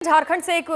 झारखंड से एक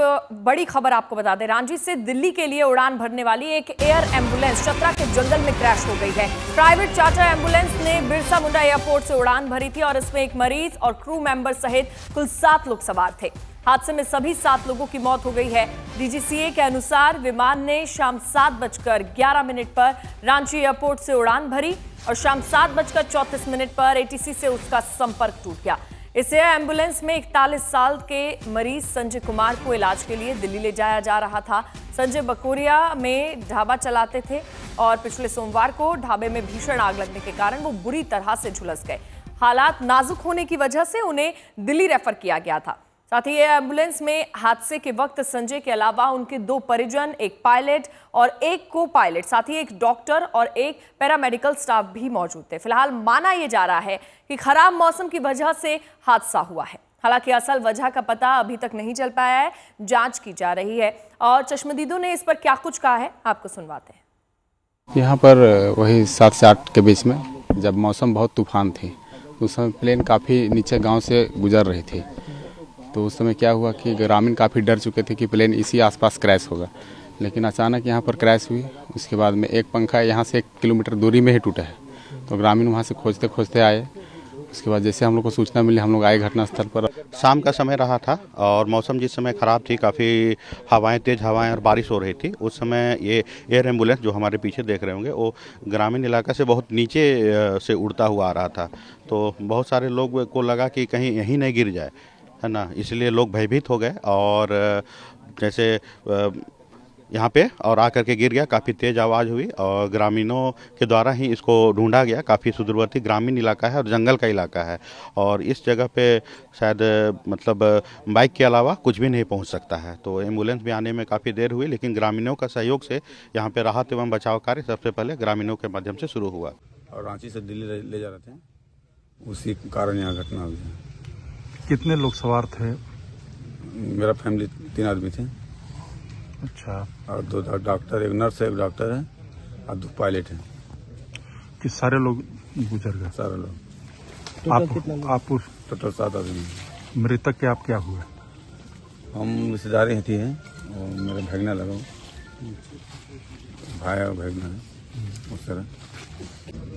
बड़ी खबर आपको बता दें। रांची से दिल्ली के लिए उड़ान भरने वाली एक एयर एम्बुलेंस चतरा के जंगल में क्रैश हो गई है। प्राइवेट चार्टर एम्बुलेंस ने बिरसा मुंडा एयरपोर्ट से उड़ान भरी थी और इसमें एक मरीज और क्रू मेंबर सहित कुल 7 लोग सवार थे। हादसे में सभी 7 लोगों की मौत हो गई है। डीजीसीए के अनुसार विमान ने शाम 7:11 पर रांची एयरपोर्ट से उड़ान भरी और शाम 7:34 पर एटीसी से उसका संपर्क टूट गया। इस एयर एम्बुलेंस में 41 साल के मरीज संजय कुमार को इलाज के लिए दिल्ली ले जाया जा रहा था। संजय बकोरिया में ढाबा चलाते थे और पिछले सोमवार को ढाबे में भीषण आग लगने के कारण वो बुरी तरह से झुलस गए। हालात नाजुक होने की वजह से उन्हें दिल्ली रेफर किया गया था। साथ ही एयर एम्बुलेंस में हादसे के वक्त संजय के अलावा उनके 2 परिजन, एक पायलट और एक को पायलट, साथ ही एक डॉक्टर और एक पैरामेडिकल स्टाफ भी मौजूद थे। फिलहाल माना यह जा रहा है कि खराब मौसम की वजह से हादसा हुआ है। हालांकि असल वजह का पता अभी तक नहीं चल पाया है, जांच की जा रही है और चश्मदीदों ने इस पर क्या कुछ कहा है आपको सुनवाते हैं। यहाँ पर वही 7 से 8 के बीच में जब मौसम बहुत तूफान थी, उस समय प्लेन काफ़ी नीचे गांव से गुजर रही थी। तो उस समय क्या हुआ कि ग्रामीण काफ़ी डर चुके थे कि प्लेन इसी आसपास क्रैश होगा, लेकिन अचानक यहाँ पर क्रैश हुई। उसके बाद में एक पंखा यहाँ से 1 किलोमीटर दूरी में ही टूटा है। तो ग्रामीण वहाँ से खोजते खोजते आए। उसके बाद जैसे हम लोग को सूचना मिली, हम लोग आए घटनास्थल पर। शाम का समय रहा था और मौसम जिस समय ख़राब थी, काफ़ी हवाएं, तेज़ हवाएं और बारिश हो रही थी। उस समय ये एयर एम्बुलेंस जो हमारे पीछे देख रहे होंगे, वो ग्रामीण इलाका से बहुत नीचे से उड़ता हुआ आ रहा था। तो बहुत सारे लोग को लगा कि कहीं यहीं नहीं गिर जाए, है ना, इसलिए लोग भयभीत हो गए और जैसे यहाँ पे और आकर के गिर गया। काफ़ी तेज़ आवाज़ हुई और ग्रामीणों के द्वारा ही इसको ढूंढा गया। काफ़ी सुदूरवर्ती ग्रामीण इलाका है और जंगल का इलाका है और इस जगह पे शायद मतलब बाइक के अलावा कुछ भी नहीं पहुँच सकता है। तो एम्बुलेंस भी आने में काफ़ी देर हुई, लेकिन ग्रामीणों का सहयोग से यहाँ पे राहत एवं बचाव कार्य सबसे पहले ग्रामीणों के माध्यम से शुरू हुआ। और रांची से दिल्ली ले जा रहे थे, उसी कारण यहाँ घटना हुई है। कितने लोग सवार थे? मेरा फैमिली 3 आदमी थे। अच्छा। और 2 डॉक्टर, एक नर्स है, एक डॉक्टर है और 2 पायलट हैं। कि सारे लोग गुजर गए? सारे लोग। आप टोटल 7 आदमी। मृतक के आप क्या हुए? हम रिश्तेदारी थी हैं और मेरे भगना लगा, भाई और भगना है। उस तरह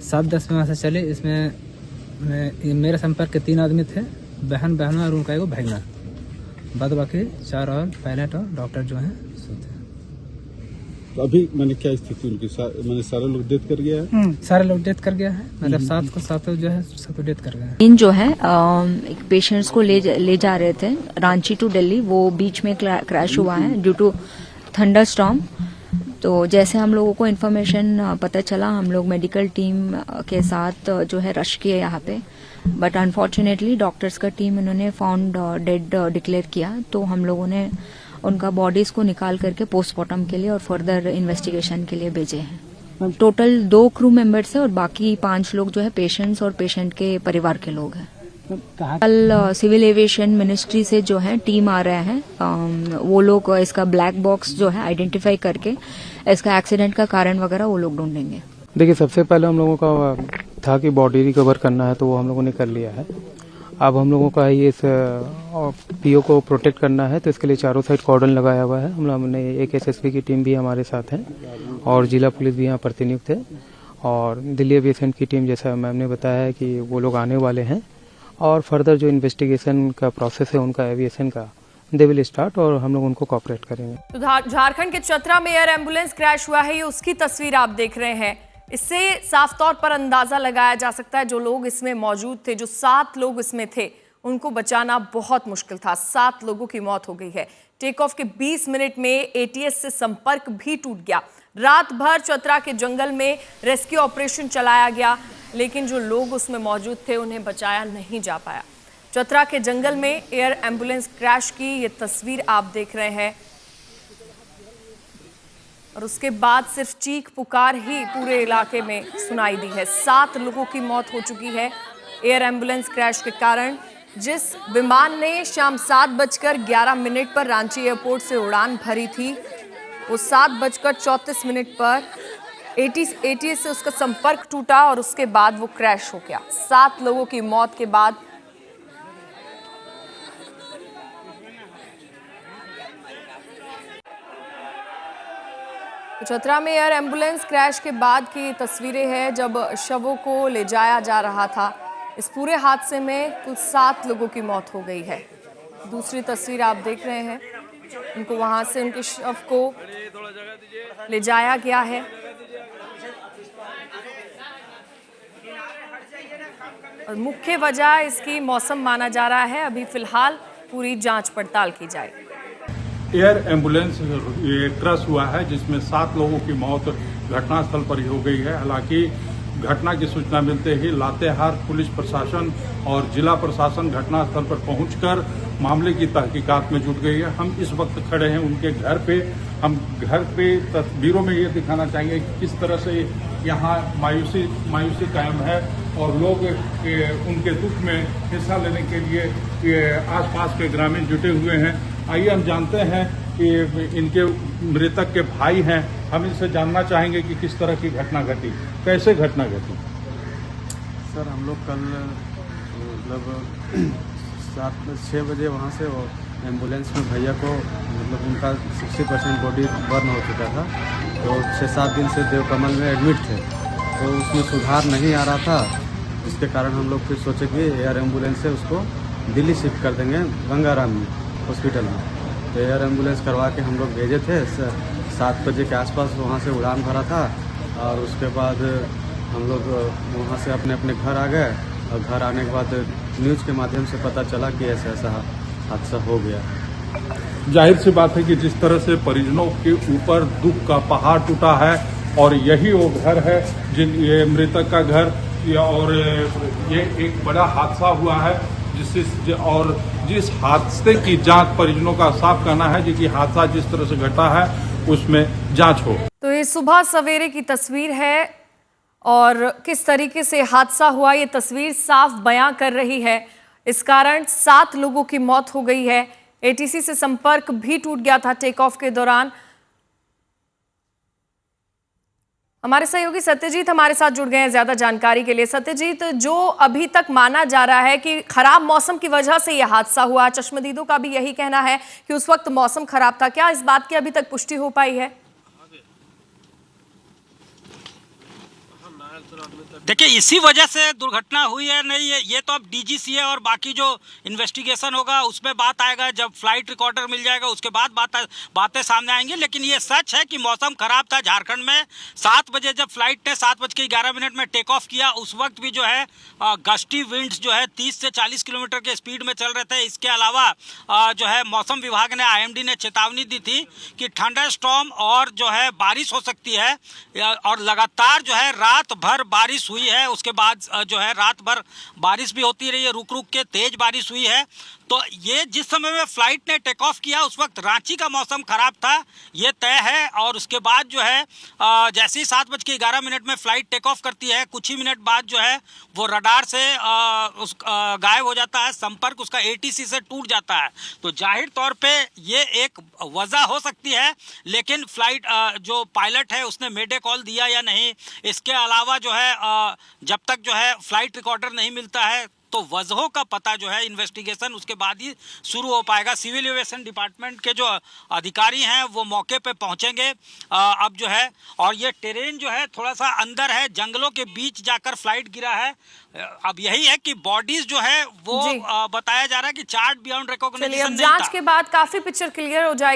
7:10 में वहाँ से चले। इसमें मेरे संपर्क के 3 आदमी थे, बहन और उनका एगो भगना। बाद बाकी 4 और पायलट और डॉक्टर जो हैं सोते हैं। तो अभी मैंने क्या स्थिति उनकी? मैंने सारे लोग डेथ कर गया है। सारे लोग डेथ कर गया है, मतलब 7 जो है सब डेथ कर गए हैं। इन जो है एक पेशेंट्स को ले जा रहे थे रांची टू दिल्ली, वो बीच में क्रैश हुआ है ड्यू टू थंडर स्टॉर्म। तो जैसे हम लोगों को इन्फॉर्मेशन पता चला, हम लोग मेडिकल टीम के साथ जो है रश किए यहाँ पे, बट अनफॉर्चुनेटली डॉक्टर्स का टीम इन्होंने फाउंड डेड डिक्लेयर किया। तो हम लोगों ने उनका बॉडीज को निकाल करके पोस्टमार्टम के लिए और फर्दर इन्वेस्टिगेशन के लिए भेजे हैं। टोटल 2 क्रू मेंबर्स है और बाकी 5 लोग जो है पेशेंट्स और पेशेंट के परिवार के लोग हैं। कल सिविल एविएशन मिनिस्ट्री से जो है टीम आ रहे हैं। वो लोग इसका ब्लैक बॉक्स जो है आइडेंटिफाई करके इसका एक्सीडेंट का कारण वगैरह वो लोग ढूंढेंगे। देखिए, सबसे पहले हम लोगों का था कि बॉडी रिकवर करना है, तो वो हम लोगों ने कर लिया है। अब हम लोगों का ये इस पीओ को प्रोटेक्ट करना है, तो इसके लिए चारों साइड कॉर्डन लगाया हुआ है। हमने एक एसएसपी की टीम भी हमारे साथ है और जिला पुलिस भी यहाँ प्रतिनियुक्त है और दिल्ली एविएशन की टीम, जैसा मैम ने बताया है कि वो लोग आने वाले हैं और फर्दर जो इन्वेस्टिगेशन का प्रोसेस है उनका एविएशन का, दे विल स्टार्ट और हम लोग उनको कोऑपरेट करेंगे। तो झारखंड के चतरा में एयर एम्बुलेंस क्रैश हुआ है, ये उसकी तस्वीर आप देख रहे हैं। इससे साफ तौर पर अंदाजा लगाया जा सकता है जो लोग इसमें मौजूद थे, जो 7 लोग इसमें थे, उनको बचाना बहुत मुश्किल था। 7 लोगों की मौत हो गई है। टेक ऑफ के 20 मिनट में एटीएस से संपर्क भी टूट गया। रात भर चतरा के जंगल में रेस्क्यू ऑपरेशन चलाया गया, लेकिन जो लोग उसमें मौजूद थे उन्हें बचाया नहीं जा पाया। चतरा के जंगल में एयर एम्बुलेंस क्रैश की ये तस्वीर आप देख रहे हैं और उसके बाद सिर्फ चीख पुकार ही पूरे इलाके में सुनाई दी है। 7 लोगों की मौत हो चुकी है एयर एम्बुलेंस क्रैश के कारण। जिस विमान ने शाम 7:11 पर रांची एयरपोर्ट से उड़ान भरी थी, वो 7:34 पर एटीएस से उसका संपर्क टूटा और उसके बाद वो क्रैश हो गया। 7 लोगों की मौत के बाद चतरा में एयर एम्बुलेंस क्रैश के बाद की तस्वीरें हैं जब शवों को ले जाया जा रहा था। इस पूरे हादसे में कुल 7 लोगों की मौत हो गई है। दूसरी तस्वीर आप देख रहे हैं, उनको वहां से उनके शव को ले जाया गया है। और मुख्य वजह इसकी मौसम माना जा रहा है। अभी फिलहाल पूरी जांच पड़ताल की जाएगी। एयर एम्बुलेंस ये क्रश हुआ है जिसमें 7 लोगों की मौत घटनास्थल पर ही हो गई है। हालांकि घटना की सूचना मिलते ही लातेहार पुलिस प्रशासन और जिला प्रशासन घटनास्थल पर पहुंचकर मामले की तहकीकात में जुट गई है। हम इस वक्त खड़े हैं उनके घर पे। हम घर पे तस्वीरों में ये दिखाना चाहेंगे कि किस तरह से यहाँ मायूसी कायम है और लोग उनके दुख में हिस्सा लेने के लिए आसपास के ग्रामीण जुटे हुए हैं। आइए हम जानते हैं कि इनके मृतक के भाई हैं। हम इनसे जानना चाहेंगे कि किस तरह की घटना घटी, कैसे घटना घटी। सर हम लोग कल मतलब 6 बजे वहाँ से वो एम्बुलेंस में भैया को मतलब उनका 60% बॉडी बर्न हो चुका था, तो 6-7 दिन से देवकमल में एडमिट थे, तो उसमें सुधार नहीं आ रहा था। इसके कारण हम लोग फिर सोचे कि एयर एम्बुलेंस से उसको दिल्ली शिफ्ट कर देंगे गंगाराम हॉस्पिटल में। तो एयर एम्बुलेंस करवा के हम लोग भेजे थे। 7 बजे के आसपास वहाँ से उड़ान भरा था और उसके बाद हम लोग वहाँ से अपने अपने घर आ गए। और घर आने के बाद न्यूज़ के माध्यम से पता चला कि ऐसा हादसा हो गया। जाहिर सी बात है कि जिस तरह से परिजनों के ऊपर दुख का पहाड़ टूटा है और यही वो घर है ये मृतक का घर, और ये एक बड़ा हादसा हुआ है जिस हादसे की जांच परिजनों का साफ कहना है कि हादसा जिस तरह से घटा है उसमें जांच हो। तो ये सुबह सवेरे की तस्वीर है और किस तरीके से हादसा हुआ ये तस्वीर साफ बयां कर रही है। इस कारण 7 लोगों की मौत हो गई है। एटीसी से संपर्क भी टूट गया था टेक ऑफ के दौरान। हमारे सहयोगी सत्यजीत हमारे साथ जुड़ गए हैं ज्यादा जानकारी के लिए। सत्यजीत, जो अभी तक माना जा रहा है कि खराब मौसम की वजह से यह हादसा हुआ, चश्मदीदों का भी यही कहना है कि उस वक्त मौसम खराब था, क्या इस बात की अभी तक पुष्टि हो पाई है? देखिए, इसी वजह से दुर्घटना हुई है नहीं है, ये तो अब डीजीसीए और बाकी जो इन्वेस्टिगेशन होगा उसमें बात आएगा। जब फ्लाइट रिकॉर्डर मिल जाएगा उसके बाद बातें सामने आएंगी। लेकिन ये सच है कि मौसम खराब था झारखंड में। 7 बजे जब फ्लाइट ने 7:11 में टेक ऑफ किया, उस वक्त भी जो है गस्टी विंड्स जो है 30 से 40 किलोमीटर के स्पीड में चल रहे थे। इसके अलावा जो है मौसम विभाग ने IMD ने चेतावनी दी थी कि थंडर स्टॉर्म और जो है बारिश हो सकती है, और लगातार जो है रात भर बारिश हुई है। उसके बाद जो है रात भर बारिश भी होती रही है, रुक रुक के तेज बारिश हुई है। तो ये जिस समय में फ्लाइट ने टेक ऑफ किया उस वक्त रांची का मौसम खराब था, ये तय है। और उसके बाद जो है जैसे ही 7:11 में फ्लाइट टेक ऑफ करती है, कुछ ही मिनट बाद जो है वो रडार से गायब हो जाता है, संपर्क उसका ATC से टूट जाता है। तो जाहिर तौर पे ये एक वजह हो सकती है, लेकिन फ्लाइट जो पायलट है उसने मेडे कॉल दिया या नहीं, इसके अलावा जो है जब तक जो है फ्लाइट रिकॉर्डर नहीं मिलता है तो वजहों का पता जो है इन्वेस्टिगेशन उसके बाद ही शुरू हो पाएगा। सिविल एविएशन डिपार्टमेंट के जो अधिकारी हैं वो मौके पे पहुंचेंगे अब जो है। और ये टेरेन जो है थोड़ा सा अंदर है, जंगलों के बीच जाकर फ्लाइट गिरा है। अब यही है कि बॉडीज जो है वो बताया जा रहा है कि चार्ट बियॉन्ड रिकॉग्निशन नहीं था। जांच के बाद काफी पिक्चर क्लियर हो जाएगी।